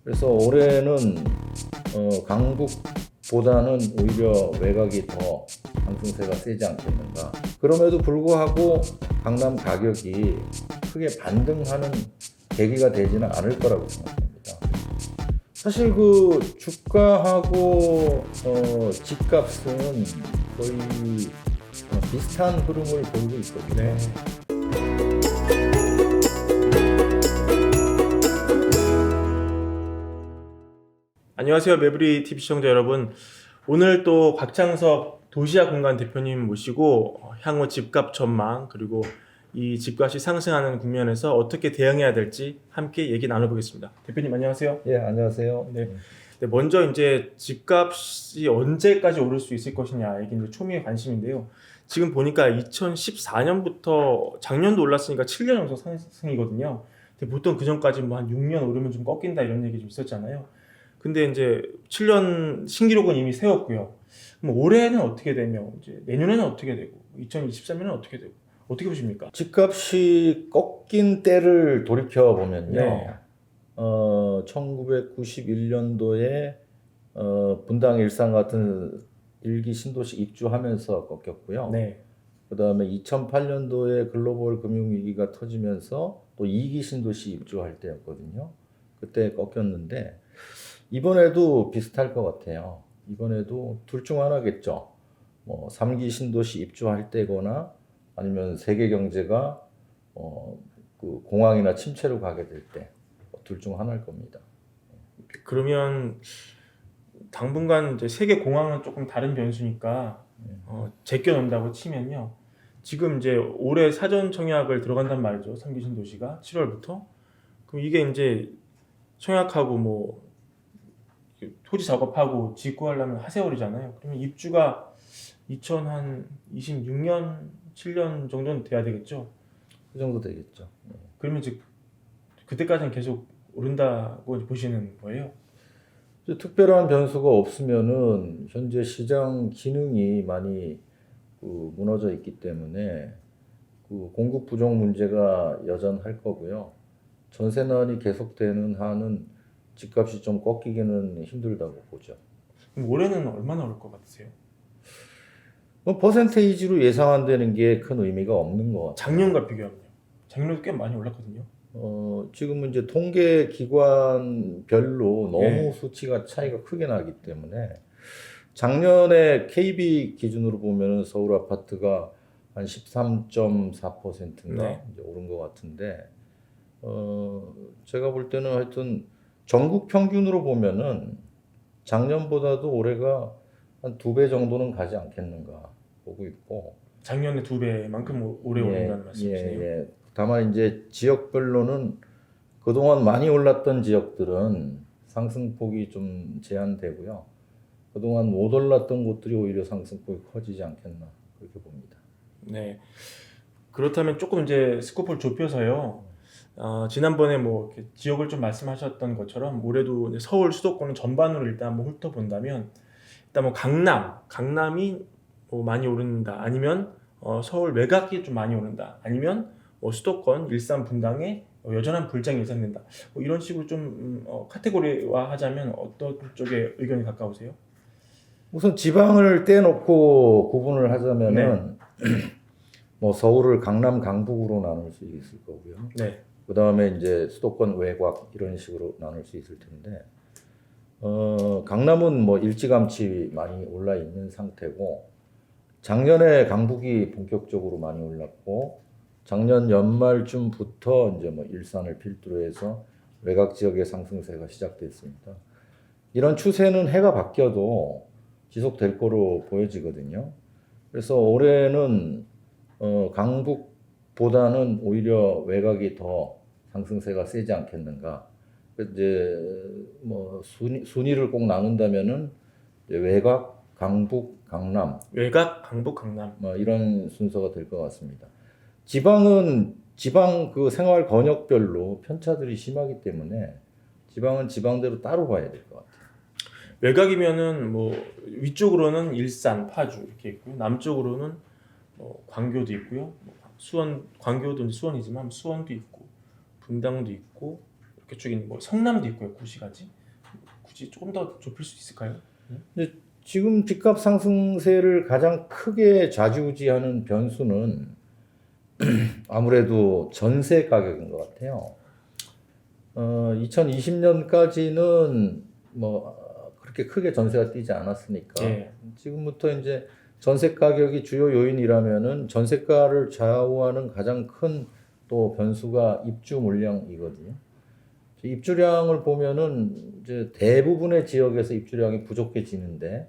그래서 올해는 강북보다는 오히려 외곽이 더 상승세가 세지 않겠는가. 그럼에도 불구하고 강남 가격이 크게 반등하는 계기가 되지는 않을 거라고 생각합니다. 사실 그 주가하고 집값은 거의 비슷한 흐름을 보이고 있거든요. 네. 안녕하세요, 매부리 TV 시청자 여러분. 오늘 또 곽창석 도시아 공간 대표님 모시고 향후 집값 전망 그리고 이 집값이 상승하는 국면에서 어떻게 대응해야 될지 함께 얘기 나눠보겠습니다. 대표님 안녕하세요. 예, 안녕하세요. 네. 먼저 이제 집값이 언제까지 오를 수 있을 것이냐 이게 이제 초미의 관심인데요. 지금 보니까 2014년부터 작년도 올랐으니까 7년 연속 상승이거든요. 근데 보통 그 전까지 뭐 한 6년 오르면 좀 꺾인다 이런 얘기 좀 있었잖아요. 근데 이제 7년 신기록은 이미 세웠고요. 그럼 올해는 어떻게 되며 이제 내년에는 어떻게 되고 2023년은 어떻게 되고 어떻게 보십니까? 집값이 꺾인 때를 돌이켜 보면요. 네. 1991년도에 분당 일산 같은 일기 신도시 입주하면서 꺾였고요. 네. 그다음에 2008년도에 글로벌 금융위기가 터지면서 또 2기 신도시 입주할 때였거든요. 그때 꺾였는데 이번에도 비슷할 것 같아요. 이번에도 둘 중 하나겠죠. 뭐 3기 신도시 입주할 때거나 아니면 세계 경제가 그 공황이나 침체로 가게 될 때 둘 중 하나일 겁니다. 그러면 당분간 이제 세계 공황은 조금 다른 변수니까 제껴 놓는다고 치면요. 지금 이제 올해 사전 청약을 들어간단 말이죠. 3기 신도시가 7월부터. 그럼 이게 이제 청약하고 뭐 토지 작업하고 짓고하려면 하세월이잖아요. 그러면 입주가 2026년, 7년 정도는 돼야 되겠죠. 그 정도 되겠죠. 그러면 이제 그때까지는 계속 오른다고 보시는 거예요. 특별한 변수가 없으면은 현재 시장 기능이 많이 무너져 있기 때문에 그 공급 부족 문제가 여전할 거고요. 전세난이 계속되는 한은 집값이 좀 꺾이기는 힘들다고 보죠. 그럼 올해는 얼마나 오를 것 같으세요? 뭐 퍼센테이지로 예상한다는 게 큰 의미가 없는 것 같아요. 작년과 비교하면요. 작년에도 꽤 많이 올랐거든요. 지금은 이제 통계 기관별로 너무 예. 수치가 차이가 크게 나기 때문에 작년에 KB 기준으로 보면 서울 아파트가 한 13.4%인가 네. 이제 오른 것 같은데 제가 볼 때는 하여튼 전국 평균으로 보면은 작년보다도 올해가 한 2배 정도는 가지 않겠는가 보고 있고. 작년에 2배만큼 오래 오른다는 말씀이시네요. 예. 다만 이제 지역별로는 그동안 많이 올랐던 지역들은 상승폭이 좀 제한되고요. 그동안 못 올랐던 곳들이 오히려 상승폭이 커지지 않겠나 그렇게 봅니다. 네. 그렇다면 조금 이제 스코프를 좁혀서요. 지난번에 뭐 이렇게 지역을 좀 말씀하셨던 것처럼 올해도 이제 서울 수도권은 전반으로 일단 한번 훑어본다면 일단 뭐 강남이 뭐 많이 오른다. 아니면 서울 외곽이 좀 많이 오른다. 아니면 뭐 수도권, 일산, 분당에 여전한 불장이 예상된다. 뭐 이런 식으로 좀 카테고리화 하자면 어떤 쪽에 의견이 가까우세요? 우선 지방을 떼놓고 구분을 하자면은 뭐 서울을 강남, 강북으로 나눌 수 있을 거고요. 네. 그 다음에 이제 수도권 외곽 이런 식으로 나눌 수 있을 텐데, 강남은 뭐 일찌감치 많이 올라 있는 상태고, 작년에 강북이 본격적으로 많이 올랐고, 작년 연말쯤부터 이제 뭐 일산을 필두로 해서 외곽 지역의 상승세가 시작됐습니다. 이런 추세는 해가 바뀌어도 지속될 거로 보여지거든요. 그래서 올해는 강북보다는 오히려 외곽이 더 상승세가 세지 않겠는가. 이제 뭐 순위를 꼭 나눈다면은 이제 외곽, 강북, 강남, 외곽, 강북, 강남. 뭐 이런 순서가 될 것 같습니다. 지방은 지방 그 생활 권역별로 편차들이 심하기 때문에 지방은 지방대로 따로 봐야 될 것 같아요. 외곽이면은 뭐 위쪽으로는 일산, 파주 이렇게 있고요. 남쪽으로는 광교도 있고요. 수원, 광교도 이제 수원이지만 수원도 있고 분당도 있고 그쪽인 뭐 성남도 있고요, 구시가지. 굳이 조금 더 좁힐 수 있을까요? 근데 지금 집값 상승세를 가장 크게 좌지우지하는 변수는 아무래도 전세 가격인 것 같아요. 2020년까지는 뭐 그렇게 크게 전세가 뛰지 않았으니까 예. 지금부터 이제 전세 가격이 주요 요인이라면은 전세가를 좌우하는 가장 큰 또 변수가 입주 물량이거든요. 입주량을 보면은 이제 대부분의 지역에서 입주량이 부족해지는데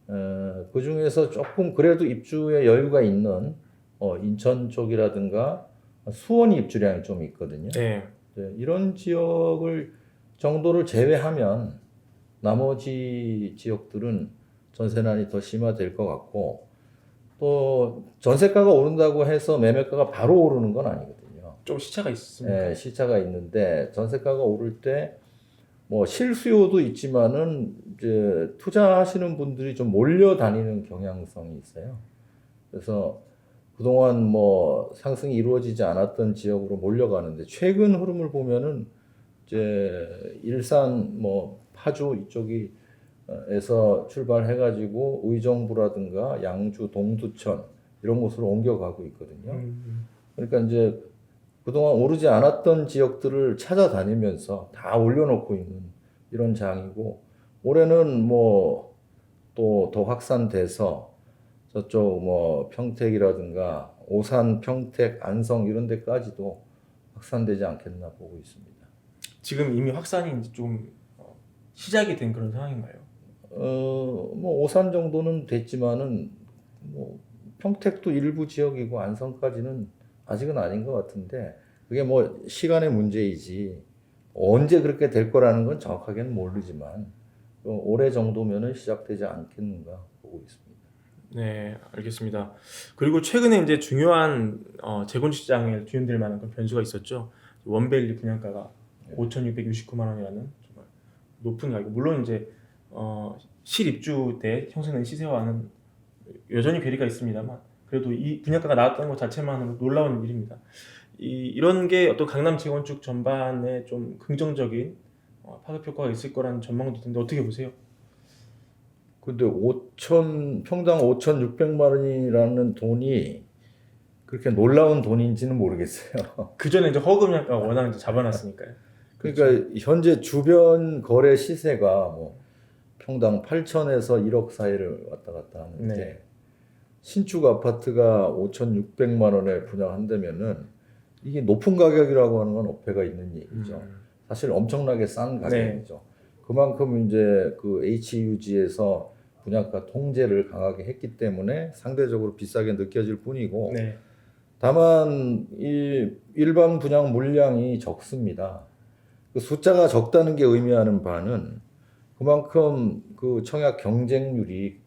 그 중에서 조금 그래도 입주에 여유가 있는 인천 쪽이라든가 수원이 입주량이 좀 있거든요. 네. 네, 이런 지역을 정도를 제외하면 나머지 지역들은 전세난이 더 심화될 것 같고 또 전세가가 오른다고 해서 매매가가 바로 오르는 건 아니거든요. 좀 시차가 있습니다. 예, 시차가 있는데 전세가가 오를 때 뭐 실수요도 있지만은 이제 투자하시는 분들이 좀 몰려다니는 경향성이 있어요. 그래서 그동안 뭐 상승이 이루어지지 않았던 지역으로 몰려가는데 최근 흐름을 보면은 이제 일산 뭐 파주 이쪽이 에서 출발해가지고 의정부라든가 양주, 동두천 이런 곳으로 옮겨가고 있거든요. 그러니까 이제 그동안 오르지 않았던 지역들을 찾아다니면서 다 올려놓고 있는 이런 장이고 올해는 뭐 또 더 확산돼서 저쪽 뭐 평택이라든가 오산, 평택, 안성 이런 데까지도 확산되지 않겠나 보고 있습니다. 지금 이미 확산이 이제 좀 시작이 된 그런 상황인가요? 뭐 오산 정도는 됐지만은 뭐 평택도 일부 지역이고 안성까지는 아직은 아닌 것 같은데 그게 뭐 시간의 문제이지 언제 그렇게 될 거라는 건 정확하게는 모르지만 올해 정도면은 시작되지 않겠는가 보고 있습니다. 네, 알겠습니다. 그리고 최근에 이제 중요한 재건축 시장에 뒤흔들 만한 그런 변수가 있었죠. 원베일리 분양가가 5,669만 원이라는 정말 높은 가격. 물론 이제 실입주 때 형성된 시세와는 여전히 괴리가 있습니다만 그래도 이 분양가가 나왔다는 것 자체만으로 놀라운 일입니다. 이런 게 어떤 강남 재건축 전반에 좀 긍정적인 파급 효과가 있을 거라는 전망도 있는데 어떻게 보세요? 근데 평당 5,600만 원이라는 돈이 그렇게 놀라운 돈인지는 모르겠어요. 그 전에 이제 허금약가 워낙 이제 잡아놨으니까요. 그러니까 현재 주변 거래 시세가 뭐 평당 8천에서 1억 사이를 왔다 갔다 하는데 네. 신축 아파트가 5,600만 원에 분양한다면은 이게 높은 가격이라고 하는 건 어폐가 있는 얘기죠. 사실 엄청나게 싼 가격이죠. 그만큼 이제 그 HUG에서 분양가 통제를 강하게 했기 때문에 상대적으로 비싸게 느껴질 뿐이고 네. 다만 이 일반 분양 물량이 적습니다. 그 숫자가 적다는 게 의미하는 바는 그만큼 그 청약 경쟁률이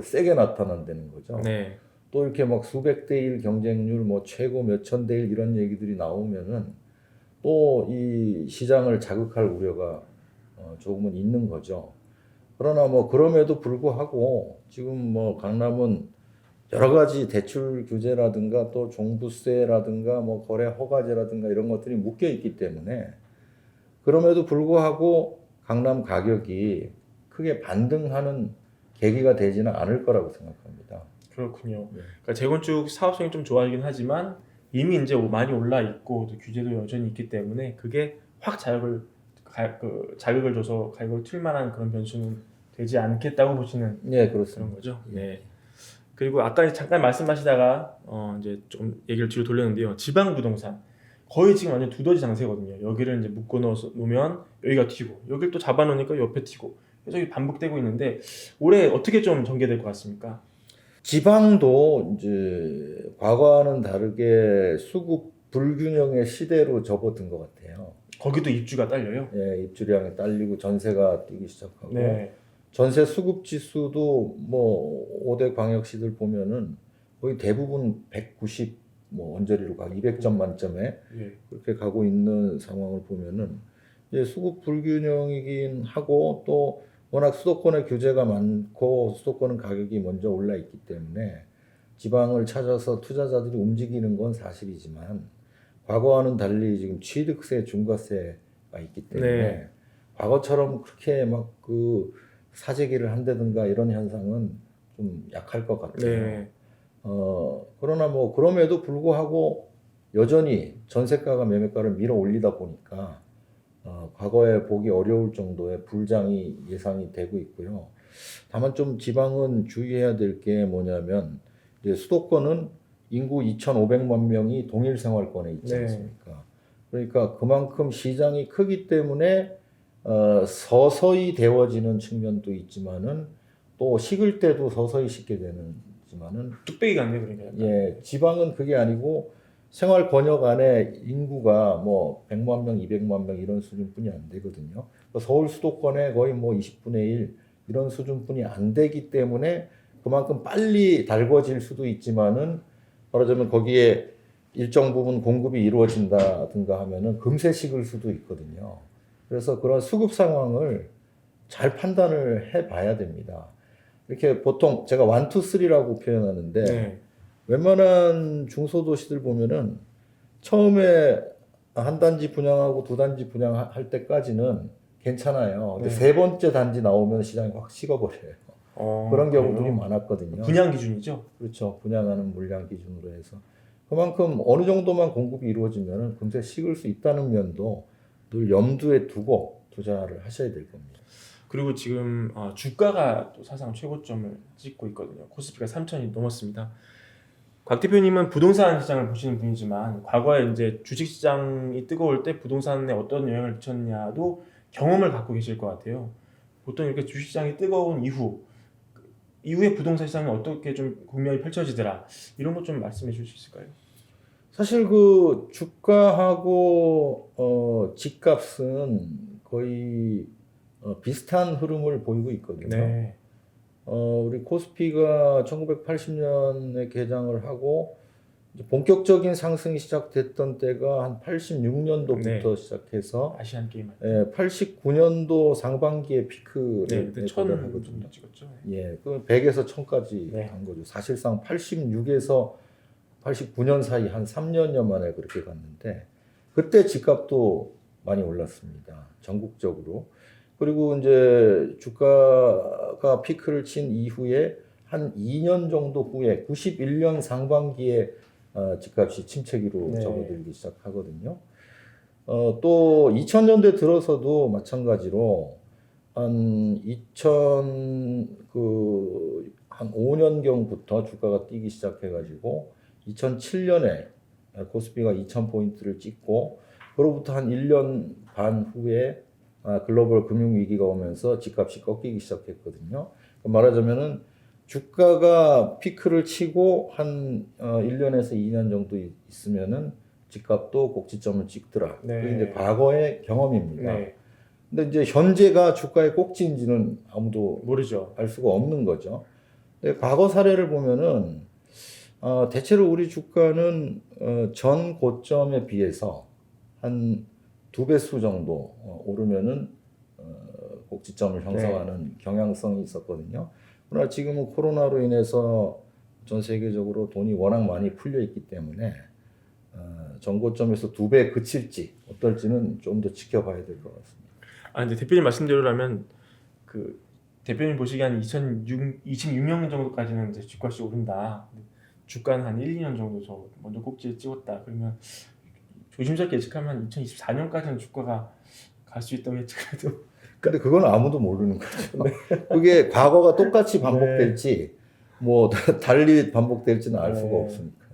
세게 나타난다는 거죠. 네. 또 이렇게 막 수백 대 일 경쟁률, 뭐 최고 몇천 대 일 이런 얘기들이 나오면은 또 이 시장을 자극할 우려가 조금은 있는 거죠. 그러나 뭐 그럼에도 불구하고 지금 뭐 강남은 여러 가지 대출 규제라든가 또 종부세라든가 뭐 거래 허가제라든가 이런 것들이 묶여 있기 때문에 그럼에도 불구하고 강남 가격이 크게 반등하는 계기가 되지는 않을 거라고 생각합니다. 그렇군요. 네. 그러니까 재건축 사업성이 좀 좋아지긴 하지만 이미 이제 많이 올라 있고 또 규제도 여전히 있기 때문에 그게 확 자극을 줘서 가격을 틀 만한 그런 변수는 되지 않겠다고 보시는 네, 그런 그렇습니다. 거죠. 네. 그리고 아까 잠깐 말씀하시다가 이제 좀 얘기를 뒤로 돌렸는데요. 지방 부동산 거의 지금 완전 두더지 장세거든요. 여기를 이제 묶어 놓으면 여기가 튀고 여기를 또 잡아 놓으니까 옆에 튀고 계속 반복되고 있는데 올해 어떻게 좀 전개될 것 같습니까? 지방도 이제 과거와는 다르게 수급 불균형의 시대로 접어든 것 같아요. 거기도 입주가 딸려요? 예, 입주량이 딸리고 전세가 뛰기 시작하고 네. 전세 수급 지수도 뭐 5대 광역시들 보면은 거의 대부분 190 뭐 언저리로 가 200점 만점에 예. 그렇게 가고 있는 상황을 보면은 이제 수급 불균형이긴 하고 또 워낙 수도권의 규제가 많고 수도권은 가격이 먼저 올라 있기 때문에 지방을 찾아서 투자자들이 움직이는 건 사실이지만 과거와는 달리 지금 취득세, 중과세가 있기 때문에 네. 과거처럼 그렇게 막 그 사재기를 한다든가 이런 현상은 좀 약할 것 같아요. 네. 그러나 뭐 그럼에도 불구하고 여전히 전세가가 매매가를 밀어 올리다 보니까 과거에 보기 어려울 정도의 불장이 예상이 되고 있고요. 다만 좀 지방은 주의해야 될 게 뭐냐면 이제 수도권은 인구 2,500만 명이 동일 생활권에 있지 네. 않습니까? 그러니까 그만큼 시장이 크기 때문에 서서히 데워지는 측면도 있지만은 또 식을 때도 서서히 식게 되는지만은 뚝배기 같네 그러니까. 예, 지방은 그게 아니고 생활 권역 안에 인구가 뭐 100만 명, 200만 명 이런 수준뿐이 안 되거든요. 서울 수도권에 거의 뭐 20분의 1 이런 수준뿐이 안 되기 때문에 그만큼 빨리 달궈질 수도 있지만은 말하자면 거기에 일정 부분 공급이 이루어진다든가 하면은 금세 식을 수도 있거든요. 그래서 그런 수급 상황을 잘 판단을 해 봐야 됩니다. 이렇게 보통 제가 1, 2, 3라고 표현하는데 네. 웬만한 중소도시들 보면은 처음에 한 단지 분양하고 두 단지 분양할 때까지는 괜찮아요. 근데 네. 세 번째 단지 나오면 시장이 확 식어버려요. 그런 경우들이 그래요? 많았거든요. 분양 기준이죠. 그렇죠. 분양하는 물량 기준으로 해서. 그만큼 어느 정도만 공급이 이루어지면 금세 식을 수 있다는 면도 늘 염두에 두고 투자를 하셔야 될 겁니다. 그리고 지금 주가가 또 사상 최고점을 찍고 있거든요. 코스피가 3,000이 넘었습니다. 곽 대표님은 부동산 시장을 보시는 분이지만 과거에 이제 주식 시장이 뜨거울 때 부동산에 어떤 영향을 미쳤냐도 경험을 갖고 계실 것 같아요. 보통 이렇게 주식 시장이 뜨거운 이후에 부동산 시장이 어떻게 좀 국면이 펼쳐지더라 이런 것 좀 말씀해 주실 수 있을까요? 사실 그 주가하고 집값은 거의 비슷한 흐름을 보이고 있거든요. 네. 우리 코스피가 1980년에 개장을 하고 이제 본격적인 상승이 시작됐던 때가 한 86년도부터 네. 시작해서 아시안 게임 할 때. 89년도 상반기에 네, 피크를 그때 1,000 도달하거든요. 정도 찍었죠. 예, 그 100에서 1000까지 네. 간 거죠. 사실상 86에서 89년 사이 한 3년여 만에 그렇게 갔는데 그때 집값도 많이 올랐습니다. 전국적으로. 그리고 이제 주가가 피크를 친 이후에 한 2년 정도 후에 91년 상반기에 집값이 침체기로 네. 접어들기 시작하거든요. 또 2000년대 들어서도 마찬가지로 한 2000한 5년경부터 주가가 뛰기 시작해가지고 2007년에 코스피가 2000포인트를 찍고 그로부터 한 1년 반 후에 글로벌 금융위기가 오면서 집값이 꺾이기 시작했거든요. 말하자면은 주가가 피크를 치고 한 1년에서 2년 정도 있으면은 집값도 꼭지점을 찍더라. 네. 그게 이제 과거의 경험입니다. 네. 근데 이제 현재가 주가의 꼭지인지는 아무도 모르죠. 알 수가 없는 거죠. 근데 과거 사례를 보면은 대체로 우리 주가는 전 고점에 비해서 한 2배수 정도 오르면은 꼭지점을 형성하는 경향성이 있었거든요. 그러나 지금은 코로나로 인해서 전 세계적으로 돈이 워낙 많이 풀려 있기 때문에 전 고점에서 2배 그칠지 어떨지는 좀 더 지켜봐야 될 것 같습니다. 근데 대표님 말씀대로라면 그 대표님 보시기에 한 26년 정도까지는 이제 주가시 오른다. 주가는 한 1, 2년 정도 저 먼저 꼭지에 찍었다. 그러면 조심스럽게 예측하면 2024년까지는 주가가 갈 수 있다고 예측해도 근데 그건 아무도 모르는 거죠. 그게 과거가 똑같이 반복될지 뭐 달리 반복될지는 알 수가 네. 없으니까.